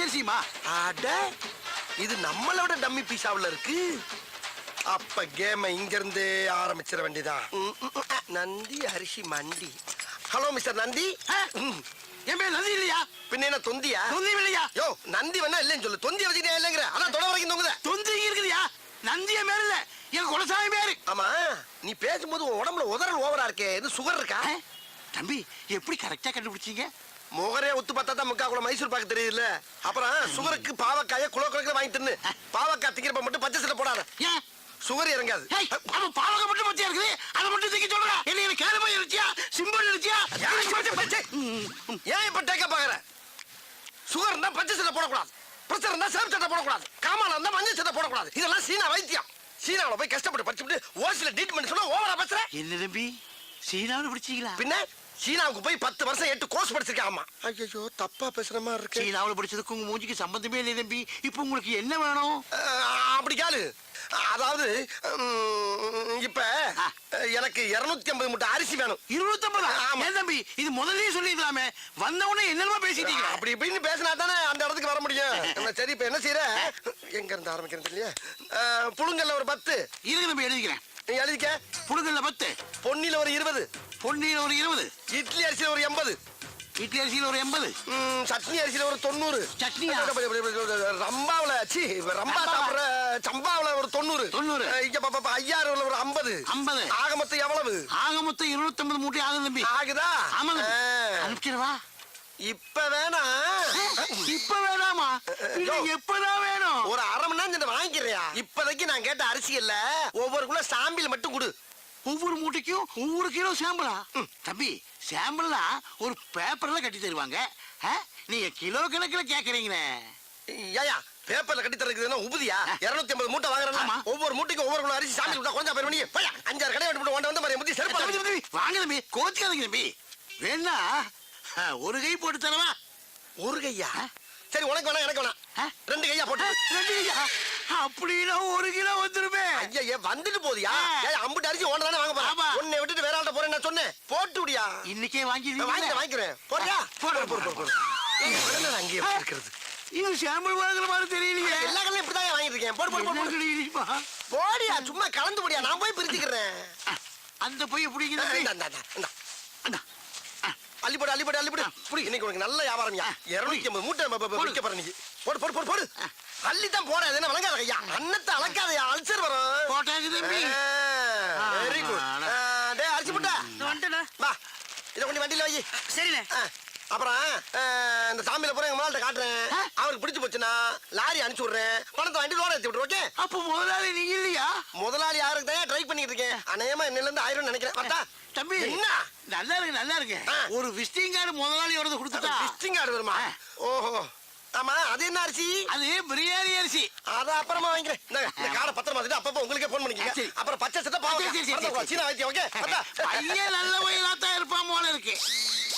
பச்சரிசிமா. அட இது நம்மளோட டம்மி பீஸாவுல இருக்கு. அப்ப கேம இங்க இருந்து ஆரம்பிச்சிட வேண்டியதான். நந்தி அரிசி மண்டி. Hello mister Nandi. என் பேர் நந்தி இல்லையா? பின்ன என்ன தொந்தியா? தொந்தி இல்லையா? யோ நந்தி வேணா இல்லன்னு சொல்லு. தொந்தி வச்சுக்கிட்டே இல்லங்கிற. அதான் தொட வரைக்கும் தொங்குத. தொந்தி இருக்குதுயா. நந்திய பேர் இல்ல, என் குலசாமி பேரு. ஆமா நீ பேசும்போது உன் உடம்புல உதறல் ஓவரா இருக்கே. இது சுகர் இருக்கா? தம்பி எப்படி கரெக்டா கண்டுபிடிச்சீங்க? முகரே ஒத்து பார்த்தா தான் முக்கா குளம் மைசூர் பாக்கு தெரியுதுல்ல. அப்புறம் சுகருக்கு பாவக்காய குலோ குலக்கிற வாங்கி தின்னு. பாவக்காய் திங்கிறப்ப மட்டும் பச்சை சட்டை போடாத. ஏன் சுகர் இறங்காது. அவன் பாவக்காய் மட்டும் பச்சையா இருக்குது, அதை மட்டும் தூக்கி சொல்றா. என்ன கேரமா இருச்சியா, சிம்பிள் இருச்சியா? ஏன் இப்ப டேக்க பாக்குற? சுகர் இருந்தா பச்சை சட்டை போடக்கூடாது, பிரச்சனை இருந்தா சேம் சட்டை போடக்கூடாது, காமால இருந்தா மஞ்சள் சட்டை போடக்கூடாது. இதெல்லாம் சீனா வைத்தியம். சீனாவுல போய் கஷ்டப்பட்டு படிச்சுட்டு ஓசில ட்ரீட்மெண்ட் சொன்னா ஓவரா பேசுற. என்ன தம்பி சீனாவில் படிச்சீங்களா? பின்ன சீனாவுக்கு போய் 10 வருஷம் 8 கோர்ஸ் படிச்சிருக்கேன். ஆமா. ஐயோ தப்பா பேசுற மாதிரி இருக்கு. சீனாவில் படிச்சதுக்கு உங்க மூஞ்சிக்கு சம்பந்தமே இல்லை தம்பி. இப்போ உங்களுக்கு என்ன வேணும்? அப்படி கேளு. அதாவது இப்ப எனக்கு 250 மூட்டை அரிசி வேணும். 250? ஆமா தம்பி, இது முதல்லயே சொல்லிக்கலாமே. வந்த உடனே என்னமா பேசிட்டீங்க? அப்படி இப்படின்னு பேசினா தானே அந்த இடத்துக்கு வர முடியும். சரி இப்ப என்ன செய்யற? எங்க இருந்து ஆரம்பிக்கிறது இல்லையா? புழுங்கல்ல ஒரு 10 இருக்கு தம்பி, எழுதிக்கிறேன். எழுதிக்க. புழுங்கல்ல 10, பொன்னில ஒரு 20, பொன்னியில ஒரு 20, இட்லி அரிசியில ஒரு 80, இட்லி அரிசியில ஒரு 80, சட்னி அரிசியில ஒரு 90, சட்னியா? ரம்பாவுல ரம்பா சாப்பிடுற சம்பாவுல ஒரு 90, 90, இங்க ஐயாறுல ஒரு 50, 50. ஆக மொத்தம் எவ்வளவு? ஆக மொத்தம் 250 மூட்டை ஆகுது தம்பி. ஆகுதா? ஆமா. அனுப்பிச்சிடவா? இப்ப வேணா. இப்ப வேணாமா? எப்பதான் வேணும்? ஒரு அரை மணி நேரம் வாங்கிக்கிறியா? இப்போதைக்கு நான் கேட்ட அரிசி இல்ல, ஒவ்வொரு கிலோ சாம்பிள் மட்டும் கொடு. ஒவ்வொரு மூட்டைக்கும் ஒவ்வொரு கிலோ சாம்பிளா? தம்பி சாம்பிள்னா ஒரு பேப்பர்ல கட்டி தருவாங்க, நீங்க கிலோ கணக்குல கேக்குறீங்களே. ஏயா பேப்பர்ல கட்டி தரதுன்னா உபதியா? 250 மூட்டை வாங்குறேன்னா ஒவ்வொரு மூட்டைக்கும் ஒவ்வொரு கிலோ அரிசி சாம்பிள் கொடுத்தா கொஞ்சம் பேர் பண்ணி 5-6 கடை விட்டு வந்து மாதிரி முத்தி செருப்பு வாங்க தம்பி. கோச்சுக்காதீங்க தம்பி. வேணா ஒரு கை போட்டு தரவா? ஒரு கையா? சரி உனக்கு வேணா எனக்கு வேணா 2 கையா போட்டு. 2 கையா? அப்படின்னா 1 கிலோ வந்துருமே. ஐயா வந்துட்டு போதியா? அம்புட்டு அரிசி ஒண்ணு தானே வாங்க போறா. உன்னை விட்டுட்டு வேற ஆள்கிட்ட போறேன் நான் சொன்னேன். போட்டு விடியா? இன்னைக்கே வாங்கிக்கிறேன். போறியா? போடு. அங்கேயே இருக்கிறது. இது சாம்பிள் வாங்குற மாதிரி தெரியலையே. எல்லா கடையிலும் இப்படிதான் வாங்கிட்டு இருக்கேன். போடு. போடியா, சும்மா கலந்து போடியா, நான் போய் பிரிச்சுக்கிறேன். அந்த போய் பிடிக்குது. அள்ளிப்படு. இன்னைக்கு உனக்கு நல்ல வியாபாரம்யா. 250 மூட்டை விற்க போற நீ. போடு. அள்ளித்தான் போறேன். என்ன வழங்காத ஐயா, அன்னத்தை அளக்காதையா, அல்சர் வரும். போட்டாச்சு தம்பி. Very good. டேய் அரிசி முட்டை வா, இதை கொண்டு வண்டியில வை. சரிண்ணே. அப்புறம் இந்த சாமியில போற எங்க மால்ட்ட காட்டுறேன். அவருக்கு பிடிச்சு போச்சுன்னா லாரி அனுப்பிச்சு விடுறேன். பணத்தை வண்டி லோட ஏத்தி விட்டுரு. ஓகே? அப்ப முதலாளி நீங்க இல்லையா? முதலாளி யாருக்கு தான் ட்ரை பண்ணிட்டு இருக்கேன். அநேகமா என்னல இருந்து 1000 நினைக்கிறேன். பார்த்தா தம்பி என்ன நல்லா இருக்கு. ஒரு விசிட்டிங் கார்டு முதலாளி வரது கொடுத்துட்டா. விசிட்டிங் கார்டு வருமா? ஓஹோ. ஆமா, அது என்ன அரிசி? அது பிரியாணி அரிசி. அத அப்புறமா வாங்கிக்கிறேன். இந்த கார்டை பத்திரமா வச்சுட்டு அப்பப்போ உங்களுக்கே போன் பண்ணிக்கங்க. அப்புறம் பச்சை சட்டை பாவம் சீனா வைத்தியம். ஓகே? பையன் நல்ல வயலாத்தான் இருப்பான் போல இருக்கு.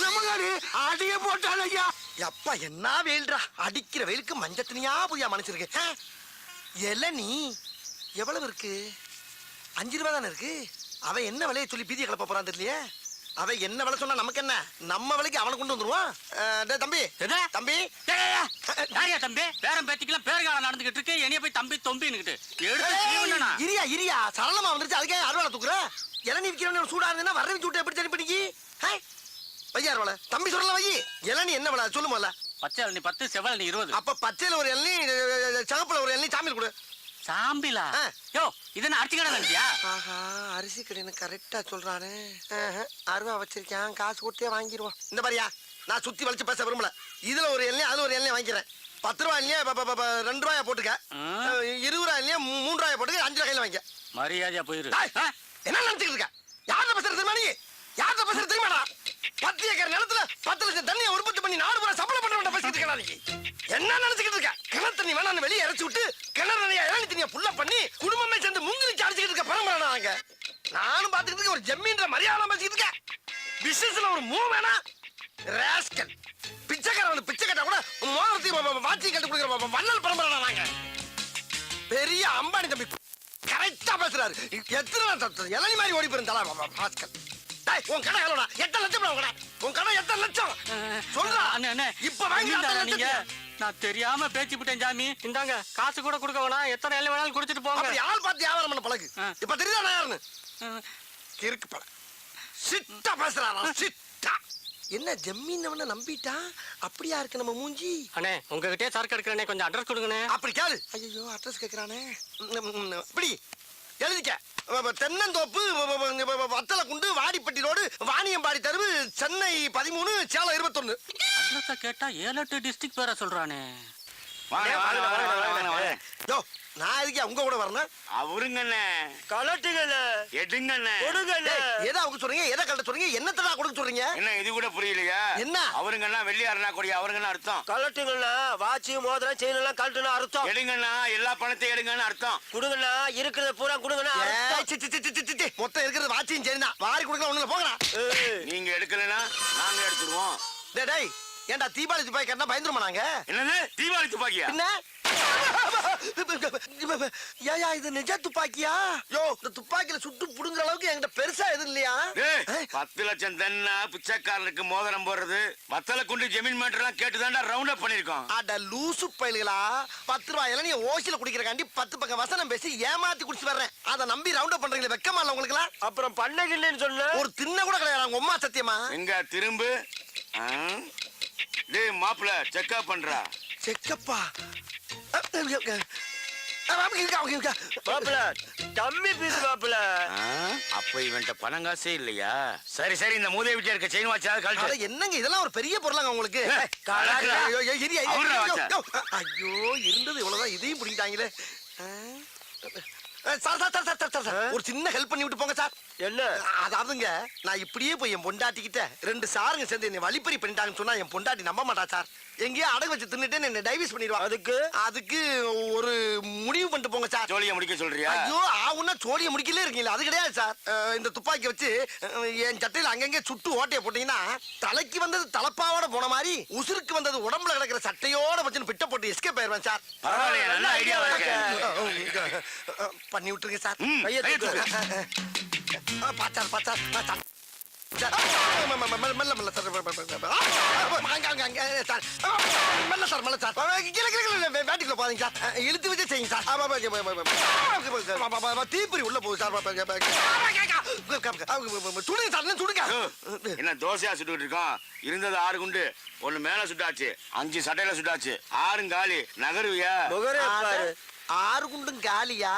நமக்காரு அடிய போட்டான் ஐயா. அப்பா என்ன வெயில்டா, அடிக்கிற வெயிலுக்கு மஞ்சள் தனியா புரியா மனுச்சிருக்கு. இளநீ எவ்வளவு இருக்கு? 5 ரூபா தானே இருக்கு. அவன் என்ன விலையை சொல்லி பீதியை கிளப்ப போறான் தெரியலையே. அவன் என்ன விலை சொன்னா நமக்கு என்ன? நம்ம விலைக்கு அவனை கொண்டு வந்துருவான். தம்பி தம்பி தம்பி பேரம் பேத்திக்கலாம் பேர்காலம் நடந்துகிட்டு இருக்கு. என்னைய போய் தம்பி தொம்பின்னுகிட்டு இரியா சரளமா வந்துருச்சு. அதுக்கே அறுவாலை தூக்குற. இளநீ விற்கிறவன் சூடா இருந்தா வர வச்சு விட்டு எப்படி சரி பண்ணிக்கி வையார் வலை. தம்பி சொல்லல வை. இளநீ என்ன விலை சொல்லுமல்ல? பச்சை இளநீ 10, செவ்வல் 20. அப்ப பச்சையில ஒரு இளநீ, சிவப்புல ஒரு இளநீ சாமியில் கொடு. சாம்பிலா? யோ இது என்ன அரிசி கடை நினைச்சியா? ஆஹா, அரிசி கடைன்னு கரெக்டா சொல்றானே. அருவா வச்சிருக்கேன், காசு கொடுத்தே வாங்கிடுவோம். இந்த மாதிரியா நான் சுத்தி வலிச்சு பேச விரும்பல. இதுல ஒரு எண்ணெய் அதுல ஒரு எண்ணெய் வாங்கிக்கிறேன். 10 ரூபாய் இல்லையா 2 ரூபாயா போட்டுக்க. 20 ரூபாய் இல்லையா 3 ரூபாயா போட்டுக்க. 5 ரூபாய் கையில வாங்கிக்க. மரியாதையா போயிரு. என்ன நினைச்சுட்டு இருக்க? யார்கிட்ட பேசுறது தெரியுமா நீ? யார்கிட்ட பேசுறது தெரியுமாடா? 10 ஏக்கர் நிலத்துல 10 லட்சம் தண்ணியை உற்பத்தி பண்ணி 4 ரூபாய் சப்ளை பண்ண பேசிட்டு இருக்கா நீ? என்ன நினைச்சுக்கிட்டு இருக்க? கிணறு தண்ணி வேணான்னு வெளியே இறச்சி விட்டு கிணறு நிறைய இளநீ தண்ணியை புள்ள பண்ணி குடும்பமே சேர்ந்து முங்கிலிச்சு அடிச்சுக்கிட்டு இருக்க பரம்பரை நாங்க. நானும் பாத்துக்கிட்டு ஒரு ஜம்மீன்ற மரியாதை பேசிக்கிட்டு இருக்கேன். பிசினஸ்ல ஒரு மூவ் வேணா ராஸ்கல். பிச்சைக்கார வந்து பிச்சை கட்டா கூட மோதிரத்தையும் வாட்சி கட்டு கொடுக்குற வள்ளல் பரம்பரை நாங்க. பெரிய அம்பானி தம்பி கரெக்டா பேசுறாரு. எத்தனை இளநீ மாதிரி ஓடி போயிருந்தா ராஸ்கல். உன் கடை எவ்வளோடா? 8 லட்சம். உன் கடை 8 லட்சம் சொல்றா. அண்ணே இப்ப வாங்கி நீங்க நான் தெரியாம பேச்சு விட்டேன் சாமி. இந்தாங்க காசு கூட கொடுக்க வேணாம், எத்தனை எல்லாம் வேணாலும் குடிச்சிட்டு போங்க. அப்படி ஆள் பார்த்து வியாபாரம் பண்ண பழகு. ஆ. இப்ப தெரியுதா நான் யாருன்னு? அஹ், கிறுக்கு பழ சிட்டா பேசுறாரா சிட்டா. என்ன ஜம்மீன் நம்பிட்டா? அப்படியா இருக்கு நம்ம மூஞ்சி? அண்ணே உங்ககிட்டயே சரக்கு எடுக்கிறேனே, கொஞ்சம் அட்ரஸ் கொடுங்கண்ணே. அப்படி கேளு. ஐயோ அட்ரஸ் கேக்குறானே. இப்படி எழுதிக்க. தென்னந்தோப்பு, வத்தல குண்டு, வாடிப்பட்டி ரோடு, வாணியம்பாடி தெருவு, சென்னை 13, சேலம் 21. அட்ரஸ கேட்டா 7-8 டிஸ்ட்ரிக்ட் பேரை சொல்றானே. யோ நான் எதுக்கு உங்க கூட வரணும்? அவருங்கண்ணே கலட்டுங்கண்ணே, எடுங்கண்ணே. கொடுங்கண்ணே. எதை அவங்க சொல்றீங்க, எதை கலட்ட சொல்றீங்க, என்னத்தடா கொடுக்க சொல்றீங்க? என்ன இது கூட புரியலையா? என்ன? அவருங்கண்ணா வெள்ளியாருனா கொடி அவருங்கண்ணா அர்த்தம். கலட்டுங்கண்ணா, வாட்சி மோதிரம் செயின் எல்லாம் கழட்டுனா அர்த்தம். எடுங்கண்ணா, எல்லா பணத்தையும் எடுங்கன்னு அர்த்தம். குடுங்கண்ணா, இருக்கிறத பூரா குடுங்கண்ணா அர்த்தம். ஏய், C, C, C, C, C, C. மொத்தம் இருக்கிறது வாட்சியும் சரிதான். வாரி கொடுக்கலாம் ஒண்ணுல போங்கடா. ஏய், நீங்க எடுக்கலனா நாங்க எடுத்துருவோம். டேய் டேய், ஏன்டா தீபாவளி துப்பாக்கி கட்டினா பயந்துருமா நாங்க? என்னது தீபாவளி துப்பாக்கியா? என்ன? ஏயா இது நிஜ துப்பாக்கியா? யோ இந்த துப்பாக்கியில சுட்டு புடுங்குற அளவுக்கு என்கிட்ட பெருசா எதுவும் இல்லையா? டேய், 10 லட்சம் தென்னா பிச்சைக்காரனுக்கு மோதிரம் போடுறது, வத்தல குண்டு ஜமீன் மேட்டர்லாம் கேட்டுதான்டா ரவுண்ட் அப் பண்ணிருக்கோம். அட லூசு பயல்களா, 10 ரூபாய் இளநீ ஓசில குடிக்கிறக்காண்டி 10 பக்கம் வசனம் பேசி ஏமாத்தி குடிச்சு வர்றேன். அதை நம்பி ரவுண்ட் அப் பண்றீங்களே, வெக்கமா இல்ல உங்களுக்கு எல்லாம்? அப்புறம் பண்ணகில்லைன்னு சொன்ன. ஒரு தின்ன கூட கிடையாது உங்க அம்மா சத்தியமா. எங்க திரும்பு. ஆ? டேய் மாப்பிள செக்அப் பண்றா. செக்கப்பா. மாப்பிள கம்மி பீஸ் மாப்பிள. ஆ? அப்ப இவன்ட்ட பணம் காசே இல்லையா? சரி சரி, இந்த மூதேவி வீட்டுல இருக்க செயின் வாட்சாவது கழட்டு. என்னங்க இதெல்லாம் ஒரு பெரிய பொருளாங்க உங்களுக்கு? கலக்குறா. ஐயோ, ஐயோ, இரு, ஐயோ, அவர்தான் ஐயோ, வச்சார். ஐயோ. ஐயோ இருந்தது இவ்வளவுதான், இதையும் பிடிக்கிட்டாங்களே. Sir sir sir sir sir sir, ஒரு சின்ன ஹெல்ப் பண்ணி விட்டு போங்க சார். என்ன? அதாவதுங்க, நான் இப்படியே போய் என் பொண்டாட்டிக்கிட்ட 2 சாருங்க சேர்ந்து என்னை வழிப்பறி பண்ணிட்டாங்கன்னு சொன்னா என் பொண்டாட்டி நம்ப மாட்டா சார். எங்கேயோ அடகு வச்சு தின்னுட்டு என்ன டைவர்ஸ் பண்ணிடுவா. அதுக்கு ஒரு முடிவு பண்ணிட்டு போங்க சார். ஜோலியை முடிக்க சொல்றியா? ஐயோ ஆவுன்னா சோழியை முடிக்கலே இருக்கீங்களா? அது கிடையாது சார். இந்த துப்பாக்கி வச்சு என் சட்டையில அங்கங்க சுட்டு ஓட்டையை போட்டீங்கன்னா தலைக்கு வந்தது தலப்பாவோட போன மாதிரி உசுருக்கு வந்தது உடம்புல கிடக்கிற சட்டையோட வச்சு பிட்ட போட்டு எஸ்கேப் ஆயிருவேன் சார். பரவாயில்லையே, நல்ல ஐடியாவா இருக்கு. பண்ணி விட்டுருங்க சார். ம், கையை கையை தூக்கு. பாச்சார் பாச்சார் பாச்சார். மெல்ல மெல்ல சார். சார் மெல்ல சார், மெல்ல சார். வேட்டிக்குள்ள போறீங்க சார். இழுத்து வச்சு செய்யுங்க சார். தீப்பொறி உள்ள போகுது சார். சுடுங்க சார், சுடுங்க. என்ன தோசையா சுட்டுக்கிட்டு இருக்கோம்? இருந்தது 6 குண்டு, 1 மேல சுட்டாச்சு, 5 சட்டையில சுட்டாச்சு, 6 காலி. நகருவியா? முகரே பாரு. 6 குண்டும் காலியா?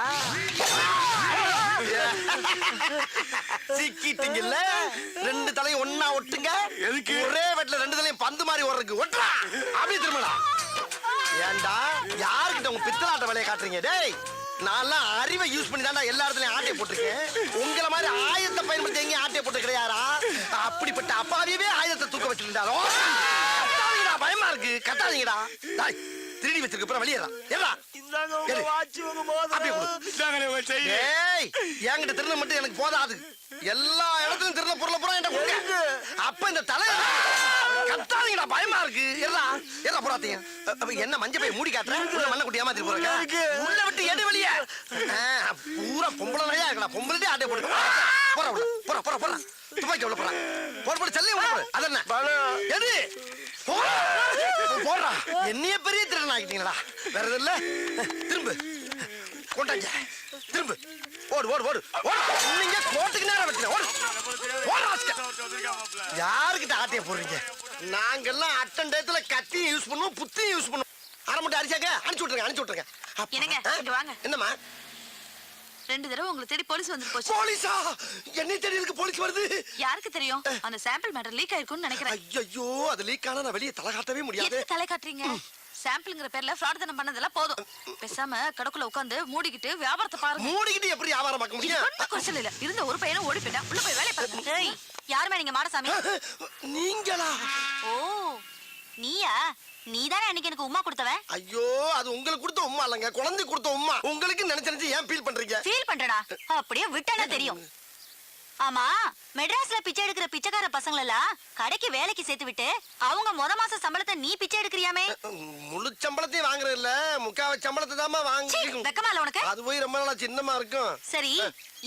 சிக்கிட்டீங்கல்ல? 2 தலையும் ஒண்ணா ஒட்டுங்க. எதுக்கு? ஒரே வெட்ல 2 தலையும் பந்து மாதிரி ஓடுறதுக்கு. ஒட்டுறா அப்படியே திரும்படா. ஏண்டா யாருக்கிட்ட உங்க பித்தலாட்ட வேலையை காட்டுறீங்க? டேய் நான்லாம் அறிவை யூஸ் பண்ணி தான்டா எல்லா இடத்துலயும் ஆட்டையை போட்டிருக்கேன். உங்களை மாதிரி ஆயுதத்தை பயன்படுத்தி எங்கேயும் ஆட்டையை போட்டு கிடையாரா? அப்படிப்பட்ட அப்பாவியவே ஆயுதத்தை தூக்க வச்சிருந்தாரோ? கத்தாதீங்கடா, பயமா இருக்கு. கத்தாதீங்கடா. டேய், திருடி வச்சிருக்க அப்புறம் வெளியேறா. ஏறா. இந்தாங்க உங்க எடு. வாட்சி உங்க அப்படியே மோதிரம். கொடு. இந்தாங்கண்ணே, உன் செயின். ஏய் என்கிட்ட திருட மட்டும் எனக்கு போதாது. எல்லா இடத்துலயும் திருட பொருளை பூரா என்கிட்ட கொடுங்க. அப்ப இந்த தலை கத்தாதீங்கடா, பயமா இருக்கு. எறா எறா போறாதீங்க. அப்ப என்ன மஞ்சள் பை மூடி காட்டுறேன், உள்ள மண்ணை குட்டி ஏமாத்திட்டு போறேன். உள்ள விட்டு எடு வெளியே. பூரா பொம்பளை நிறையா இருக்கடா. பொம்பளை ஆட்டை போட்டு போற உள்ள போற போற போற. துப்பாக்கி உள்ள போற போற போற. செல்லே உள்ள போற. அதென்ன எது போடுறா. என்னைய பெரிய திருடன் ஆகிட்டீங்களா? வேற எதுவும் இல்ல. திரும்ப கொண்டாங்க. திரும்ப ஓடு ஓடு ஓடு ஓடு. நீங்க கோட்டுக்கு நேரம் வெட்டுங்க. ஓடு ஓடு. யாருக்கிட்ட ஆட்டைய போடுறீங்க? நாங்கெல்லாம் அட்டன் டயத்துல கத்தியும் யூஸ் பண்ணுவோம், புத்தியும் யூஸ் பண்ணுவோம். அரை மட்டும் அடிச்சாங்க. அனுப்பிச்சு விட்டுருங்க, அனுப்பிச்சு விட்டுருங்க. என்னங்க, இங்க வாங்க. என்னம்மா? 2 தடவை உங்களை தேடி போலீஸ் வந்து போச்சு. போலீஸா? என்னை தெரியறதுக்கு போலீஸ் வருது? யாருக்கு தெரியும்? அந்த சாம்பிள் மேட்டர் லீக் ஆயிருக்கும்னு நினைக்கிறேன். ஐயோ அது லீக் ஆனா நான் வெளியே தலை காட்டவே முடியாது. எதுக்கு தலை காட்டுறீங்க? சாம்பிள்ங்கிற பேர்ல ஃப்ராட் தனம் பண்ணதெல்லாம் போதும். பேசாம கடக்குள்ள உட்கார்ந்து மூடிக்கிட்டு வியாபாரத்தை பாருங்க. மூடிக்கிட்டு எப்படி வியாபாரம் பார்க்க முடியும்? ஒண்ணும் குறைச்சல் இல்ல. இருந்த ஒரு பையனும் ஓடி போயிட்டான். உள்ள போய் வேலையை பாருங்க. டேய், யாருமே நீங்க மாடசாமி? நீங்களா? ஓ நீயா? நீதானே அன்னைக்கு எனக்கு உமா கொடுத்தவன்? ஐயோ அது உங்களுக்கு கொடுத்த உம்மா இல்லங்க, குழந்தை கொடுத்த உம்மா. உங்களுக்கு நினைச்சு ஏன் ஃபீல் பண்றீங்க? ஃபீல் பண்றடா. அப்படியே விட்டானே தெரியும். ஆமா, மெட்ராஸ்ல பிச்சை எடுக்கிற பிச்சைக்கார பசங்கள எல்லாம் கடைக்கு வேலைக்கு சேர்த்து விட்டு அவங்க மாச சம்பளத்தை நீ பிச்சை எடுக்கிறியாமே? முழு சம்பளத்தையும் வாங்குறது இல்ல, முக்காவ சம்பளத்தை தாமா வாங்கி. வெக்கமா இல்ல உனக்கு? அது போய் ரொம்ப நாளா சின்னமா இருக்கும். சரி,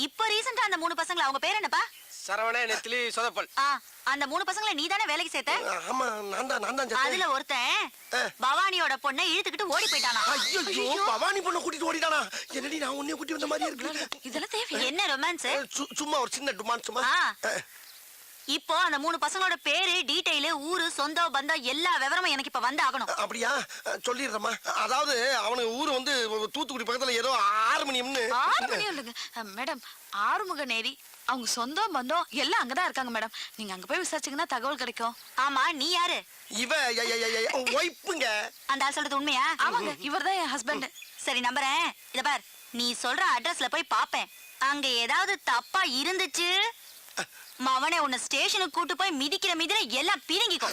இப்ப ரீசெண்டா அந்த 3 பசங்கள அவங்க பேர் என்னப்பா? சரவணே நெத்திலி சொதப்பல் ஆ, அந்த 3 பசங்களை நீ தானே வேலைக்கு சேர்த்த? ஆமா நான் தான் அதுல ஒருத்தன் பவானியோட பொண்ணை இழுத்துக்கிட்டு ஓடி போயிட்டானா? ஐயோ பவானி பொண்ணை கூட்டிட்டு ஓடிட்டானா? என்னடி நான் உன்னைய கூட்டி வந்த மாதிரி இருக்கு. இதெல்லாம் தேவை. என்ன ரொமான்ஸ்? சும்மா ஒரு சின்ன டுமான் சும்மா. இப்போ அந்த 3 பசங்களோட பேரு, டீடைல், ஊரு, சொந்தம், பந்தம் எல்லா விவரமும் எனக்கு இப்ப வந்து ஆகணும். அப்படியா? சொல்லிடுறேம்மா. அதாவது அவனுக்கு ஊரு வந்து தூத்துக்குடி பக்கத்துல ஏதோ ஆறுமணியம்னு. ஆறுமணியம் இல்லைங்க மேடம், ஆறுமுக நேரி. அவங்க சொந்தம் பந்தம் எல்லாம் அங்கதான் இருக்காங்க மேடம். நீங்க அங்க போய் விசாரிச்சீங்கன்னா தகவல் கிடைக்கும். ஆமா, நீ யாரு? இவ ஒய்ஃபுங்க. அந்த ஆள் சொல்றது உண்மையா? ஆமாங்க, இவர்தான் என் ஹஸ்பண்ட். சரி, நம்புறேன். இத பார், நீ சொல்ற அட்ரஸ்ல போய் பாப்பேன். அங்க ஏதாவது தப்பா இருந்துச்சு, மவனே உன்னை ஸ்டேஷனுக்கு கூட்டு போய் மிதிக்கிற எல்லாம் பிரிங்கிக்கோ.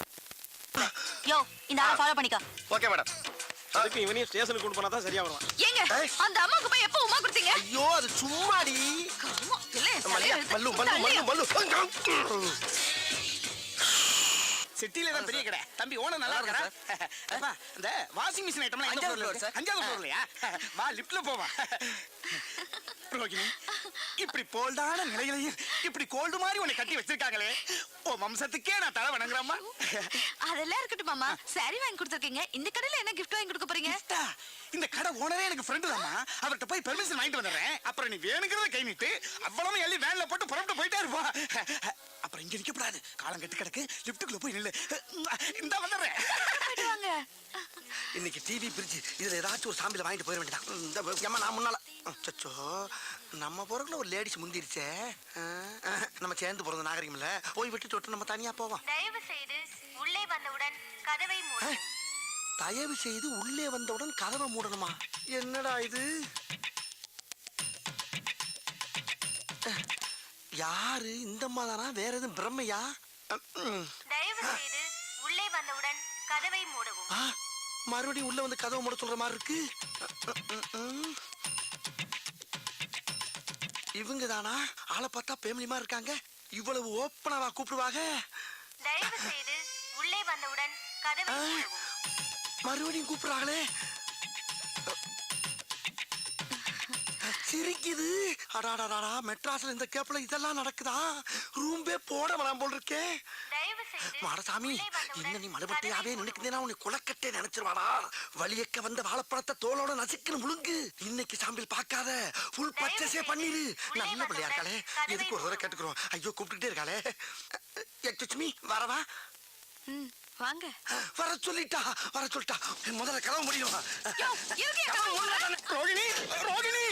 யோ, இந்த ஆளை ஃபாலோ பண்ணிக்கோ. Okay madam. அதுக்கு இவனையும் ஸ்டேஷனுக்கு கொண்டு போனா தான் சரியா வருவான். ஏங்க, அந்த அம்மாக்கு போய் எப்ப உமா கொடுத்தீங்க? ஐயோ அது சும்மாடி. கர்மம், இல்ல, என் மல்லியா, தலையை மல்லு எடுத்து மல்லு மல்லு தள்ளியா? மல்லு. சிட்டில தான் பெரிய கடை. தம்பி ஓனர் நல்லா இருக்கா? அப்பா, இந்த வாஷிங் மிஷின் ஐட்டம்லாம் எந்த ஃப்ளோர்ல இருக்கு? 5வது ஃப்ளோர்லயா? வா லிஃப்ட்ல போவா. ரோகிணி, இப்படி போல்டான நிலையிலையும் இப்படி கோல்டு மாதிரி உன்னை கட்டி வச்சிருக்காங்களே, ஓ வம்சத்துக்கே நான் தலை வணங்குறேம்மா. அதெல்லாம் இருக்கட்டும் மாமா. சாரி வாங்கி கொடுத்திருக்கீங்க. இந்த கடையில என்ன gift வாங்கி கொடுக்க போறீங்க? இந்த கடை ஓனரே எனக்கு ஃப்ரெண்டு தாம்மா. அவர்கிட்ட போய் பெர்மிஷன் வாங்கிட்டு வந்துடுறேன். அப்புறம் நீ வேணுங்கிறத கை நீட்டு அவ்வளவு எள்ளி வேன்ல போட்டு புறப்பட்டு போயிட்டே இருப்பா. அப்புறம் இங்க நிக்கப்படாது, காலம் கெட்டு கிடக்கு. லிஃப்ட்டுக்குள்ள போய் நில்லு. இந்த வந்துடுறேன். போயிட்டு வாங்க. இன்னைக்கு டிவி பிரிட்ஜ் இதுல ஏதாச்சும் ஒரு சாம்பில வாங்கிட்டு போயிட வேண்டியதான். இந்த ஏமா நான் முன்னால அச்சச்சோ, நம்ம போறதுல ஒரு லேடிஸ் முந்திருச்சே. நம்ம சேர்ந்து போறது நாகரிகம் இல்ல. போய் விட்டு தொட்டு நம்ம தனியா போவோம். தயவு செய்து உள்ளே வந்தவுடன் கதவை மூடு. தயவு செய்து உள்ளே வந்தவுடன் கதவை மூடணுமா? என்னடா இது? யாரு இந்த அம்மாதானா? வேற எதுவும் பிரம்மையா? தயவு செய்து உள்ளே வந்தவுடன் கதவை மூடவும். மறுபடியும் உள்ள வந்து கதவை மூட சொல்ற மாதிரி இருக்கு. இவங்க தானா? ஆளை பார்த்தா பேமிலிமா இருக்காங்க. இவ்வளவு ஓப்பனாவா கூப்பிடுவாங்க? தயவு செய்து உள்ளே வந்தவுடன் கதவை மூடவும். மறுபடியும் கூப்பிடுறாங்களே. சிரிக்குது. அடாடாடா, மெட்ராஸ்ல இந்த கேப்ல இதெல்லாம் நடக்குதா? ரூம்பே போட வேணாம் போல் இருக்கே. தயவு செய்து மாடசாமி, இன்னும் நீ மறுபடியாவே நினைக்கிறேன்னா உன்னை குலக்கட்டே நினைச்சிருவானா? வழியக்க வந்த வாழைப்பழத்தை தோலோட நசுக்குன்னு முழுங்கு. இன்னைக்கு சாம்பிள் பார்க்காத, ஃபுல் பர்ச்சேஸே பண்ணிரு. நல்ல பிள்ளையா இருக்காளே, எதுக்கு ஒரு தடவை கேட்டுக்கிறோம். ஐயோ கூப்பிட்டுட்டே இருக்காளே. எக்ஸ்கியூஸ் மீ, வரவா? வாங்க. வர சொல்லிட்டா. முதல்ல கதவு முடியும். யோ, இருங்க, கதவை மூடுங்க. ரோகிணி, ரோகிணி.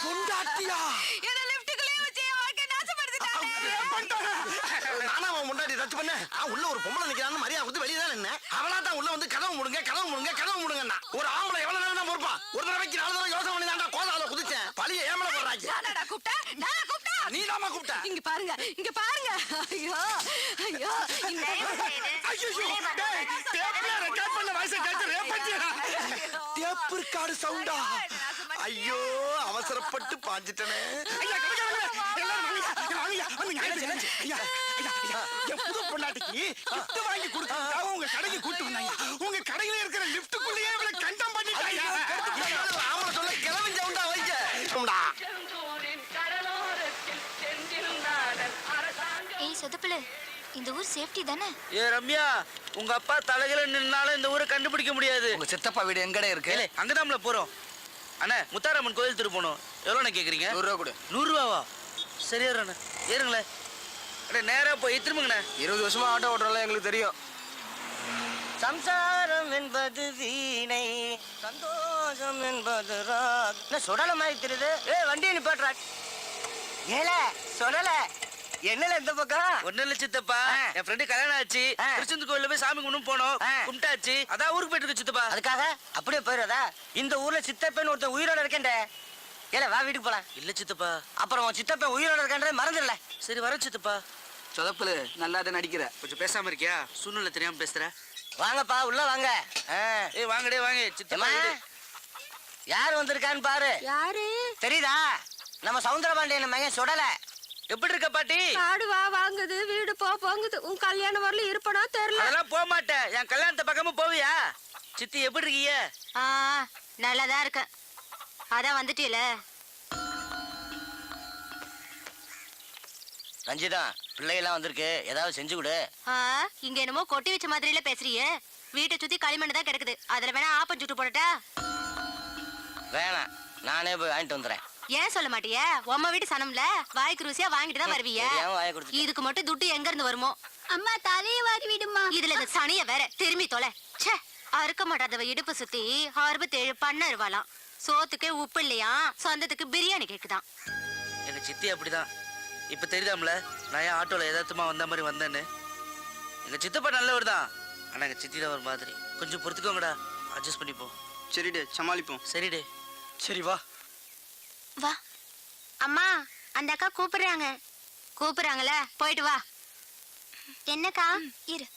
பொண்டாட்டியா? என்ன லிஃப்ட்டுக்குள்ளேயே வச்சு என் வாழ்க்கையை நாசப்படுத்திட்டானே. நானா அவன் முன்னாடி டச் பண்ண? உள்ள ஒரு பொம்பளை நிக்கிறான்னு மரியாதை கொடுத்து வெளியே தான் நின்ன. அவளா தான் உள்ள வந்து கதவு முடுங்கன்னா ஒரு ஆம்பளை எவ்வளவு நேரம் தான் பொறுப்பா? ஒரு தடவைக்கு 4 தடவை யோசனை பண்ணி தான்டா கோதால குதிச்சேன். பழிய ஏமல போடுறாங்க. நானா கூப்பிட்டா? நீ தாமா கூப்பிட்ட. இங்க பாருங்க. ஐயோ ஐயோ. தயவு செய்து உள்ளே வந்தவுடன் டேப்ல ரெக்கார்ட் பண்ண வாய்ஸ் கேட்டு ரேப் பண்ணியா? டேப் ரெக்கார்டு சவுண்டா? ஐயோ, அவசரப்பட்டு பாஞ்சிட்டனே. ஐயா, கடைக்காரங்களே, எல்லாரும் வாங்க. ஐயா, என் புது பொண்டாட்டிக்கு gift வாங்கி கொடுத்ததுக்காக உங்க கடைக்கு கூட்டு வந்தாங்க. உங்க கடையில இருக்கிற லிஃப்ட்டுக்குள்ளேயே இவளை கண்டம் பண்ணிட்டாங்க. அவளை சொல்ல கிளம்பி சவுண்டா வைக்க. ஏய் சொதப்பல, இந்த ஊர் சேஃப்டி தானே? ஏ ரம்யா, உங்க அப்பா தலையில நின்னாலும் இந்த ஊரை கண்டுபிடிக்க முடியாது. உங்க சித்தப்பா வீடு எங்கடே இருக்கு? அங்கதான்ல போறோம். அண்ணா, முத்தாரம்மன் கோயில் திரு போனோம். எவ்வளோண்ணே கேக்குறீங்க? 100 ரூபா கொடு. 100 ரூபாவா? சரி ஏறுண்ணே, ஏறுங்களேன். அண்ணே நேரா போய் திரும்புங்கண்ணே. 20 வருஷமா ஆட்டோ ஓட்டுறோம்ல எங்களுக்கு தெரியும். சம்சாரம் என்பது வீணை, சந்தோஷம் என்பது ராக். என்ன சொடல மாதிரி தெரியுது? வண்டியை நிப்பாட்டுறா. ஏல சொடல என்னல இந்த பக்கம்? ஒண்ணு இல்ல சித்தப்பா, என் ஃப்ரெண்டு கல்யாணம் ஆச்சு. திருச்செந்தூர் கோயில்ல போய் சாமி கும்பிட்டு போனோம். கும்பிட்டாச்சு, அதான் ஊருக்கு போயிட்டு இருக்கு சித்தப்பா. அதுக்காக அப்படியே போயிடாதா? இந்த ஊர்ல சித்தப்பன் ஒருத்தன் உயிரோட இருக்கேன்டே. ஏல வா வீட்டுக்கு போலாம். இல்ல சித்தப்பா. அப்புறம் உன் சித்தப்பன் உயிரோட இருக்கேன்றதை மறந்துடல. சரி வர சித்தப்பா. சொதப்புல நல்லா தான் நடிக்கிற. கொஞ்சம் பேசாம இருக்கியா? சூழ்நிலை தெரியாம பேசுற. வாங்கப்பா உள்ள வாங்க. ஏய் வாங்கடே வாங்க சித்தப்பா. யார் வந்திருக்கான்னு பாரு. யாரு? தெரியுதா? நம்ம சவுந்தரபாண்டியன் மையம் சுடல. எப்படி இருக்க பாட்டி? ஆடு வா வாங்குது, வீடு போங்குது. உன் கல்யாணம் வரல இருப்பனா தெரியல. அதெல்லாம் போக மாட்டேன். என் கல்யாணத்து பக்கமும் போவியா? சித்தி எப்படி இருக்கீங்க? நல்லாதான் இருக்க. அதான் வந்துட்டீல. ரஞ்சிதா, பிள்ளைகள்லாம் வந்திருக்கு, ஏதாவது செஞ்சு கொடு. இங்க என்னமோ கொட்டி வச்ச மாதிரில பேசுறியே. வீட்டை சுத்தி களிமண் தான் கிடக்குது. அதுல வேணா ஆப்பம் சுட்டு போடட்டா? வேணாம், நானே போய் வாங்கிட்டு வந்துடுறேன். ஏன் சொல்ல மாட்டியே? உம்ம வீட்டு சனம்ல வாய்க்கு ருசியா வாங்கிட்டு தான் வருவீங்க. தெரியாம வாயை கொடுத்துட்டேன். இதுக்கு மட்டும் துட்டு எங்க இருந்து வருமோ? அம்மா தலையை வாரி விடுமா. இதுல இந்த சனிய வேற திரும்பி தொலை. ச்சே, அறுக்க மாட்டாதவ இடுப்பு சுத்தி 67 பண்ண இருவாளாம். சோத்துக்கே உப்பு இல்லையா, சொந்தத்துக்கு பிரியாணி கேக்குதான். எங்க சித்தி அப்படிதான். இப்ப தெரியுதாம்ல நான் ஏன் ஆட்டோல எதார்த்தமா வந்த மாதிரி வந்தேன்னு. எங்க சித்தப்பா நல்லவர் தான், ஆனா எங்க சித்தி தான் ஒரு மாதிரி. கொஞ்சம் பொறுத்துக்கோங்கடா, அட்ஜஸ்ட் பண்ணிப்போம். சரிடே, சமாளிப்போம். சரிடே. சரி வா. வா. அம்மா, அந்த அக்கா கூப்பிடுறாங்க. கூப்பிடுறாங்கல்ல, போயிட்டு வா. என்னக்கா? இரு.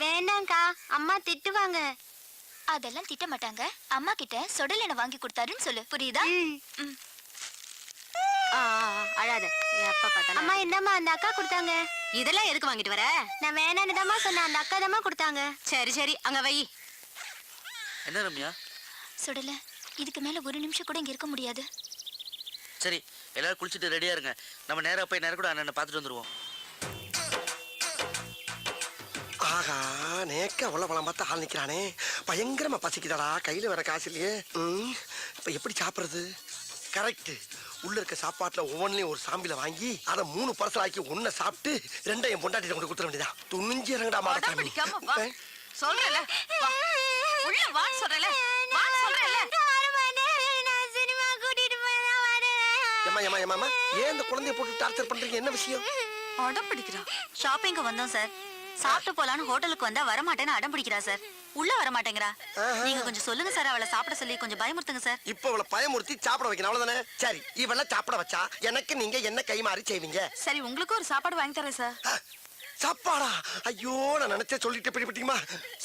வேண்டாம்க்கா, அம்மா திட்டுவாங்க. அதெல்லாம் திட்ட மாட்டாங்க. அம்மா கிட்ட சொடல் எண்ணெய் வாங்கி கொடுத்தாருன்னு சொல்லு, புரியுதா? அழாத. எப்ப பார்த்தாலும் அம்மா என்னம்மா அந்த அக்கா கொடுத்தாங்க. இதெல்லாம் எதுக்கு வாங்கிட்டு வர? நான் வேணான்னு தாம்மா சொன்னேன். அந்த அக்கா தாம்மா கொடுத்தாங்க. சரி சரி, அங்க வை. என்ன ரம்யா? சுடல, இதுக்கு மேல ஒரு நிமிஷம் கூட இங்க இருக்க முடியாது. சரி, எல்லாரும் குளிச்சுட்டு ரெடியா இருங்க. நம்ம நேரா போய் நேரம் கூட அண்ணனை பார்த்துட்டு வந்துருவோம். ஆகா, நேக்க அவ்வளவு பழம் பார்த்து ஆள் நிக்கிறானே. பயங்கரமா பசிக்குதாடா, கையில வர காசு இல்லையே. இப்ப எப்படி சாப்பிடுறது? கரெக்ட். உள்ள இருக்க சாப்பாட்டுல ஒவ்வொன்றையும் ஒரு சாம்பில வாங்கி அதை 3 பார்சல் ஆக்கி ஒன்ன சாப்பிட்டு 2 என் பொண்டாட்டி கொண்டு கொடுத்துட வேண்டியதா. துணிஞ்சு இறங்கடா மாட்டேன். சொல்றல, உள்ள வா சொல்றல, வா சொல்றல. ஏமா ஏன் இந்த குழந்தைய போட்டு டார்ச்சர் பண்றீங்க? என்ன விஷயம்? அடம் பிடிக்கிறா. ஷாப்பிங்க்கு வந்தோம் சார். சாப்பிட்டு போலான்னு ஹோட்டலுக்கு வந்தா வர மாட்டேன்னு அடம் பிடிக்கிறா சார். உள்ள வர மாட்டேங்கிறா. நீங்க கொஞ்சம் சொல்லுங்க சார், அவளை சாப்பிட சொல்லி கொஞ்சம் பயமுறுத்துங்க சார். இப்ப அவளை பயமுறுத்தி சாப்பிட வைக்கணும், அவ்வளவுதானே? சரி, இவள சாப்பிட வச்சா எனக்கு நீங்க என்ன கை மாறி செய்வீங்க? சரி, உங்களுக்கு ஒரு சாப்பாடு வாங்கி தரேன் சார். சாப்பாடா? ஐயோ, நான் நினைச்சே சொல்லிட்டு பிடிப்பீங்களா?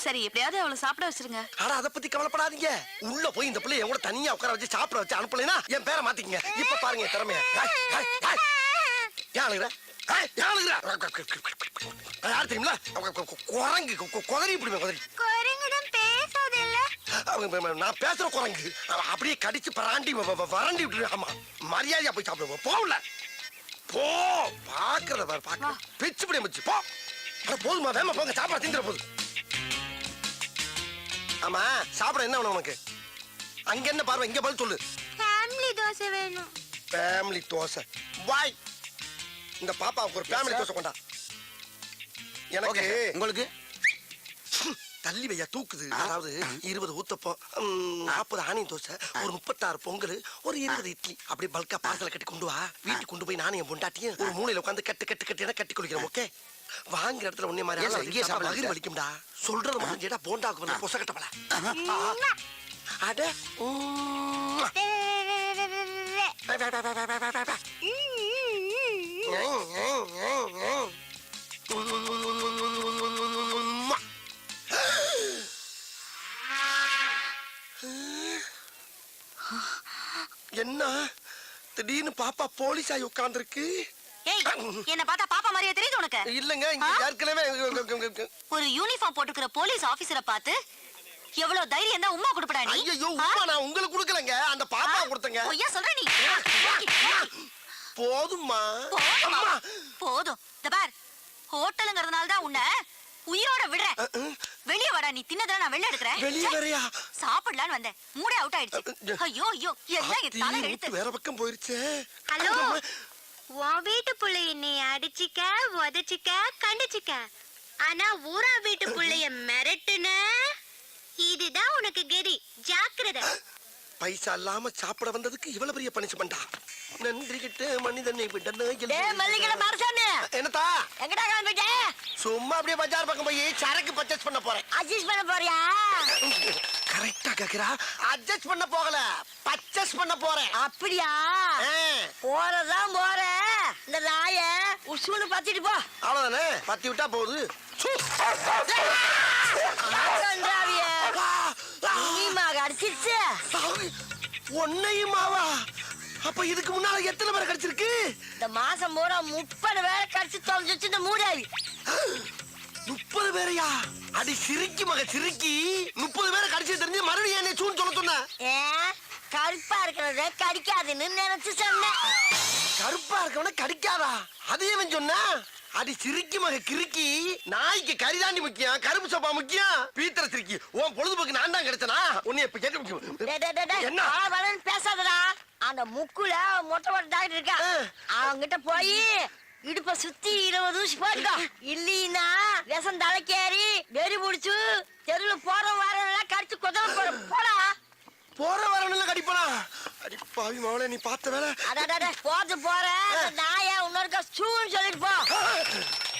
சரி, எப்படியாவது அவளை சாப்பிட வச்சிருங்க. ஆனா அதை பத்தி கவலைப்படாதீங்க. உள்ள போய் இந்த பிள்ளை என் கூட தனியா உட்கார வச்சு சாப்பிட வச்சு அனுப்பலைன்னா என் பேரை மாத்திக்கங்க. இப்ப பாருங்க திறமைய. யார் தெரியுங்களா? குரங்கு குதறி இப்படி குதறி. நான் பேசுற குரங்கு அப்படியே கடிச்சு பராண்டி வறண்டி விட்டு. ஆமா, மரியாதையா போய் சாப்பிடுவோம். போகல போ, பாக்குறத பாரு, பாக்க பிச்சு பிடி வச்சு போ. போதுமா, வேமா போங்க, சாப்பிட திங்கிற போது. ஆமா, சாப்பிட என்ன வேணும் உனக்கு? அங்க என்ன பார்வை, இங்க பதில் சொல்லு. ஃபேமிலி தோசை வேணும். ஃபேமிலி தோசை வாய். இந்த பாப்பாவுக்கு ஒரு ஃபேமிலி தோசை கொண்டா. எனக்கு உங்களுக்கு தள்ளி வையா தூக்குது. அதாவது 20 ஊத்தப்பம், 40 ஆனியன் தோசை, ஒரு 36 பொங்கல், ஒரு 20 இட்லி, அப்படி பல்கா பார்சல கட்டி கொண்டு வா. வீட்டுக்கு கொண்டு போய் நானும் என் பொண்டாட்டியும் ஒரு மூலையில உட்காந்து கட்டு கட்டு கட்டி கட்டி குளிக்கிறோம். ஓகே? வாங்குற இடத்துல ஒன்னே மாதிரி இங்கே சாப்பிடலாம். வயிறு வலிக்கும்டா. சொல்றது மட்டும் கேட்டா போண்டாக்கு வந்து பொச கட்டப்பல. அட என்ன திடீர்னு பாப்பா போலீஸ் ஆகி உட்கார்ந்துருக்கு? ஏய், என்ன பார்த்தா பாப்பா மாதிரியே தெரியுது உனக்கு? இல்லங்க, இங்க ஏற்கனவே ஒரு யூனிஃபார்ம் போட்டுக்கிற போலீஸ் ஆபீசரை பார்த்து எவ்வளவு தைரியம் தான் உம்மா கொடுப்படா நீ? ஐயோ, உம்மா நான் உங்களுக்கு கொடுக்கலங்க, அந்த பாப்பா கொடுத்தங்க. பொய்யா சொல்ற நீ? போதும்மா. போதுமா? போதும். இந்த பார், ஹோட்டலுங்கிறதுனால தான் உன்னை உயிரோட விடுறேன். வெளிய வாடா, நீ தின்னதெல்லாம் நான் வெளிய எடுக்கிறேன். வெளிய வரையா? சாப்பிடலான்னு வந்தேன், மூடே அவுட் ஆயிடுச்சு. ஐயோ ஐயோ, எல்லாம் என் தலை எழுத்து. வேற பக்கம் போயிருச்சு. ஹலோ, உன் வீட்டு புள்ளைய நீ அடிச்சிக்க, உதச்சிக்க, கண்டிச்சிக்க. ஆனா ஊரா வீட்டு புள்ளைய மிரட்டுன, இதுதான் உனக்கு கெதி. ஜாக்கிரதை. பைசா இல்லாம சாப்பிட வந்ததுக்கு இவ்வளவு பெரிய பனிஷ்மெண்டா? நன்றி கிட்ட மனிதனை விடன. என்னத்தா எங்கடா கிளம்பிட்ட? சும்மா அப்படியே பஜார் பக்கம் போய் சரக்கு பர்ச்சேஸ் பண்ண போறேன். அட்ஜஸ்ட் பண்ண போறியா? கரெக்டா கேக்குறா. அட்ஜஸ்ட் பண்ண போகல, பர்ச்சேஸ் பண்ண போறேன். அப்படியா? போறதான் போற. இந்த நாய உசுன்னு பத்திட்டு போ. அவ்வளவுதானே, பத்தி விட்டா போகுது. அடிச்சிருச்சு. ஒன்னையுமாவா? அப்ப இதுக்கு முன்னால எத்தனை பேரை கடிச்சிருக்கு? இந்த மாசம் பூரா 30 பேரை கடிச்சு தொலைஞ்சிச்சு இந்த மூடாவி. 30 பேரையா? அடி சிரிக்கி மக சிரிக்கி. 30 பேரை கடிச்சு தெரிஞ்சு மறுபடியும் என்ன சூன்னு சொல்ல சொன்ன? கருப்பா இருக்கிறத கடிக்காதுன்னு நினைச்சு சொன்னேன். கருப்பா இருக்கவன கடிக்காதா? அதையே சொன்ன? அடி சிரிக்கி மக கிறுக்கி. நாய்க்கு கரிதாண்டி முக்கியம், கருப்பு சோப்பா முக்கியம். பீத்தர சிரிக்கி. உன் பொழுதுபோக்கு நான் தான் கிடைச்சனா? உன்னை இப்ப கேட்க முக்கியம். என்ன பேசாதடா. அந்த முக்குல மொட்டை மொட்டை டாக்டர் இருக்கா, அவங்கிட்ட போய் இடுப்ப சுத்தி 20 ஊசி போட்டுக்கோ. இல்லீன்னா விஷம் தலைக்கேறி வெறி முடிச்சு தெருவுல போற வாரம் கடிச்சு கொதவ போடா. போற வரணும்ல கடிப்பனா? அடி பாவி மவளே, நீ பார்த்த வேலை. அடடட போட்டு போற நாயா இன்னொருக்கா சூன்னு சொல்லிட்டு போ.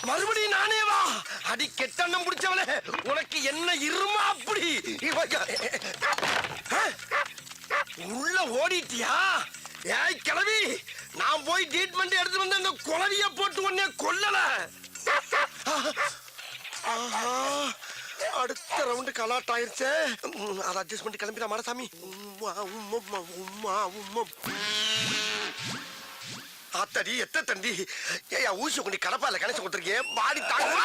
மறுபடியும் நானே வா? அடி கெட்டண்ணம் பிடிச்சவளே, உனக்கு என்ன இருமா அப்படி? உள்ள ஓடிட்டியா? ஏய் கிளவி, நான் போய் ட்ரீட்மெண்ட் எடுத்து வந்து அந்த குளவிய போட்டு உன்னை கொல்லல. ஆஹா, அடுத்த ரவுண்டு கலாட் ஆயிருச்சே. அதை அட்ஜஸ்ட் பண்ணி கிளம்பிடா மாடசாமி. ஆத்தடி எத்த தண்டி. ஏயா ஊசி கொண்டு கடப்பால கணேசன் கொடுத்துருக்கேன். பாடி தாங்க.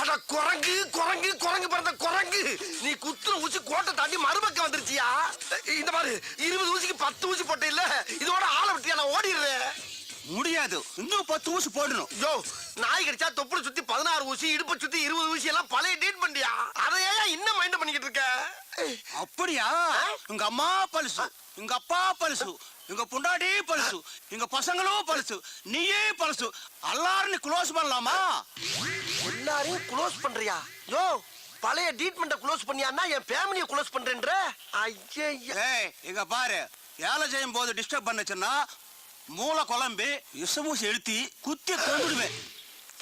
அட குரங்கு குரங்கு குரங்கு பிறந்த குரங்கு. நீ குத்துற ஊசி கோட்டை தாண்டி மறுபக்கம் வந்துருச்சியா? இந்த மாதிரி 20 ஊசிக்கு 10 ஊசி போட்ட இல்ல, இதோட ஆளை விட்டியா? நான் ஓடிடுறேன். முடியாது, இன்னும் 10 ஊசி போடணும். யோ, நாய் கடிச்சா தொப்புளை சுத்தி 16 ஊசி, இடுப்பை சுத்தி 20 ஊசி எல்லாம் பழைய டேட் பண்ணியா? அதையா இன்னும் மைண்ட் பண்ணிக்கிட்டு இருக்க? அப்படியா? உங்க அம்மா பழுசு, உங்க அப்பா பழுசு, உங்க பொண்டாடி பழுசு, எங்க பசங்களும் பழுசு, நீயே பழுசு. எல்லாரும் க்ளோஸ் பண்ணலாமா? எல்லாரையும் க்ளோஸ் பண்றியா? யோ, பழைய ட்ரீட்மெண்ட க்ளோஸ் பண்ணியான்னா என் ஃபேமிலியை க்ளோஸ் பண்றேன்ற? ஐயா, ஏய் இங்க பாரு, வேலை செய்யும் போது டிஸ்டர்ப் பண்ணுச்சுன்னா மூளை குழம்பி விஷமூசி எழுத்தி குத்தி கொண்டுடுவேன்.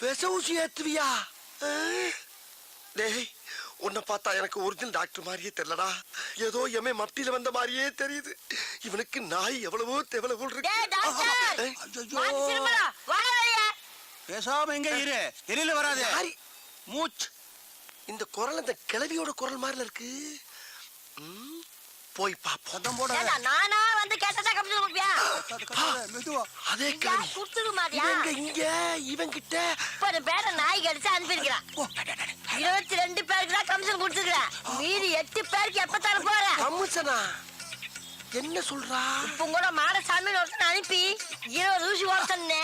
விச ஊசி ஏத்துவியா? டேய், உன்னை பார்த்தா எனக்கு ஒரிஜினல் டாக்டர் மாதிரியே தெரியலடா. ஏதோ எமே மத்தியில வந்த மாதிரியே தெரியுது. இவனுக்கு நாய் எவ்வளவோ தேவலவோ பேசாம எங்க இரு, எரியில வராது மூச்சு. இந்த குரல் இந்த கிழவியோட குரல் மாதிரில இருக்கு. போய் பாப்போம். போட நானா வந்து கேட்டதா கம்பெனி கொடுப்பியா? அதே கிழவி குடுத்துடு மாதிரியா? இங்க இவன் கிட்ட 30 பேரை நாய் கடிச்சு அனுப்பியிருக்கிறான். 22 பேருக்கு தான் கமிஷன் கொடுத்துருக்கேன். மீதி 8 பேருக்கு எப்ப தர போற? கமிஷனா? என்ன சொல்றா? இப்ப கூட மாடசாமி ஒருத்தன் அனுப்பி 20 ஊசி ஓட்டனே,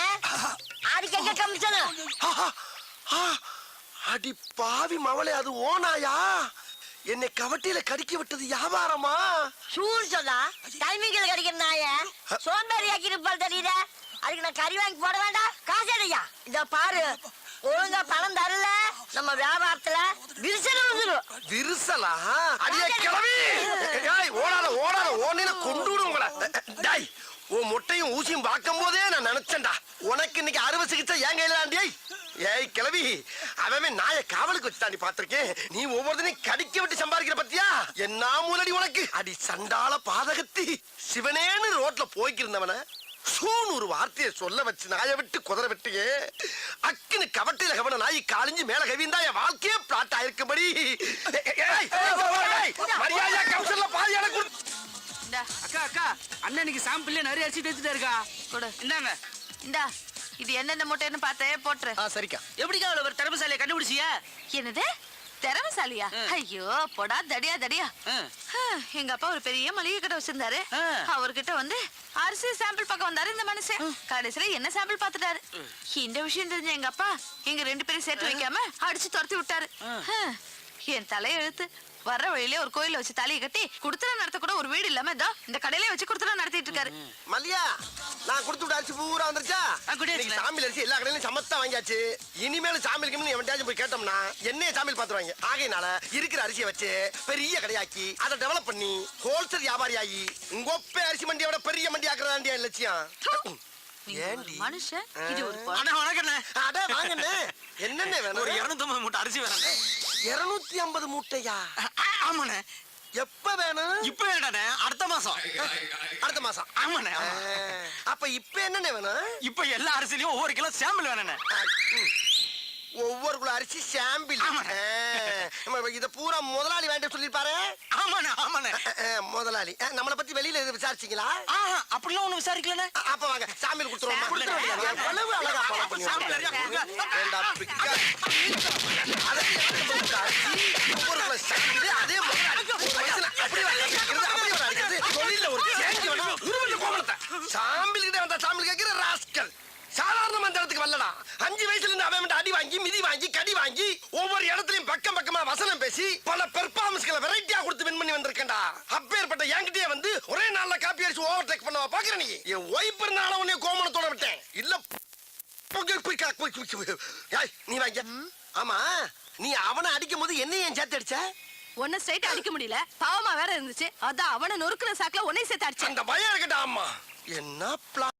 அதுக்கு எங்க கமிஷன்? அடி பாவி மவளே, அது ஓனாயா? என்னை கவட்டியில கடிக்க விட்டது வியாபாரமா? சூர் சொன்னா டைமிங்ல கடிக்கிற நாய சோம்பேறி ஆக்கி இருப்பாள் தெரியுத. அதுக்கு நான் கறி வாங்கி போட வேண்டாம்? காசு இல்லையா? இத பாரு, ஒழுங்கா பணம் தரல நம்ம வியாபாரத்துல விரிசல் வந்துடும். விரிசலா? அடியே கிளவி, ஓடாத ஓடாத, ஓனில கொண்டு விடும் உங்களை. டேய், உன் முட்டையும் ஊசியும் பார்க்கும் போதே நான் நினைச்சேன்டா, உனக்கு இன்னைக்கு அறுவை சிகிச்சை ஏன் கையில ஆண்டியை? ஏய் கிளவி, அவன் நாய காவலுக்கு வச்சு தாண்டி பாத்திருக்கேன். நீ ஒவ்வொருத்தனையும் கடிக்க விட்டு சம்பாதிக்கிற பத்தியா? என்ன மூலடி உனக்கு? அடி சண்டால பாதகத்தி. சிவனேன்னு ரோட்ல போய்க்கிருந்தவன சூன்னு ஒரு வார்த்தையை சொல்ல வச்சு நாயை விட்டு குதிரை விட்டியே. அக்குன்னு கவட்டையில கவன நாய் காலிஞ்சு மேல கவிந்தா என் வாழ்க்கையே பிளாட் ஆயிருக்கும்படி. மரியாதையா கமிஷன்ல பாதியான கொடு. அக்கா அக்கா, அண்ணனுக்கு சாம்பிள்ல நிறைய அரிசி தேய்ச்சிட்டே இருக்கா. கொடு. இந்தாங்க. இந்தா, இது என்னென்ன மூட்டைன்னு பார்த்தே போட்டுரு. சரிக்கா. எப்படிக்கா அவ்வளவு ஒரு திறமைசாலியை கண்டுபிடிச்சியா? என்னது திறமைசாலியா? ஐயோ போடா தடியா தடியா. எங்க அப்பா ஒரு பெரிய மளிகை கடை வச்சிருந்தாரு. அவர்கிட்ட வந்து அரிசி சாம்பிள் பக்கம் வந்தாரு இந்த மனுஷன். கடைசியில என்ன சாம்பிள் பாத்துட்டாரு. இந்த விஷயம் தெரிஞ்ச எங்க அப்பா எங்க 2 பேரும் சேர்த்து வைக்காம அடிச்சு துரத்தி விட்டாரு. என் தலையெழுத்து. வர்ற வழியிலே ஒரு கோயில வச்சு தலையை கட்டி குடுத்தன நடத்த கூட ஒரு வீடு இல்லாம இதோ இந்த கடையிலே வச்சு குடுத்தன நடத்திட்டு இருக்காரு. மல்லியா, நான் கொடுத்து விட்ட அரிசி பூரா வந்துருச்சா? சாமியில் அரிசி எல்லா கடையிலும் சமத்தா வாங்கியாச்சு. இனிமேல் சாமிக்கு எவன்டாச்சும் போய் கேட்டோம்னா என்னைய சாமியில் பாத்துருவாங்க. ஆகையினால இருக்கிற அரிசியை வச்சு பெரிய கடையாக்கி அதை டெவலப் பண்ணி ஹோல்சேல் வியாபாரி ஆகி உங்க ஒப்பே அரிசி மண்டியோட பெரிய மண்டி ஆக்குறதாண்டியா லட்சியம். மனுஷன் இது ஒரு என்னென்ன வேணும்? ஒரு 250 மூட்டை அரிசி வேணும். 250 மூட்டையா? ஆமாண்ணே. எப்ப வேணும்? இப்ப வேண்டாண்ணே, அடுத்த மாசம். அடுத்த மாசம். ஆமாண்ணே, ஆமா. அப்ப இப்ப என்னண்ணே வேணும்? இப்ப எல்லா அரிசிலையும் ஒவ்வொரு கிலோ சாம்பிள் வேணுண்ணே. ஒவ்வொரு குள்ள அரிசி சாம்பிள். இத பூரா முதலாளி வேண்டாம் சொல்லிருப்பாரு. ஆமாண்ணே, ஆமாண்ணே. முதலாளி நம்மளை பத்தி வெளியில விசாரிச்சீங்களா? அப்படிலாம் ஒண்ணு விசாரிக்கலண்ணே. அப்ப வாங்க சாம்பிள் கொடுத்துருவோம். எவ்வளவு அழகா follow பண்ணி சாம்பிள் நிறைய கொடுங்க. ஏண்டா, பிக்கா. ஒவ்வொரு குள்ள சாம்பிள், அதே முதலாளி. ஒரு மனுஷனை அப்படி வர அடிக்கிறது, அப்படி வர அடிக்கிறது. தொழில்ல ஒரு change வேணும். உருவல்ல கோமலத்தை. சாம்பிள் கிட்ட வந்தா சாம்பிள் கேட்கிற ராஸ்கல். சாதாரண மந்திரத்துக்கு வரலடா. 5 வயசுல இருந்து அவன் அடி வாங்கி, மிதி வாங்கி, கடி வாங்கி, ஒவ்வொரு இடத்துலயும் பக்கம் பக்கமா வசனம் பேசி பல பெர்ஃபார்மன்ஸ்களை வெரைட்டியா கொடுத்து வின் பண்ணி வந்திருக்கேன்டா. அப்பேற்பட்ட என்கிட்டயே வந்து ஒரே நாள்ல காப்பி அடிச்சு ஓவர் டேக் பண்ணவா பாக்குற நீ? என் ஒய்ஃப் இருந்தால உன்னை கோமணத்தோட விட்டேன். இல்ல ஏய், நீ வாங்க. ஆமா, நீ அவனை அடிக்கும் போது என்ன ஏன் சேர்த்து அடிச்ச? ஒன்னும் ஸ்ட்ரைட்டா அடிக்க முடியல, பாவமா வேற இருந்துச்சு. அதான் அவனை நொறுக்குற சாக்குல உன்னை சேர்த்து அடிச்சேன். அந்த பயம் இருக்கட்டா. ஆமா, என்ன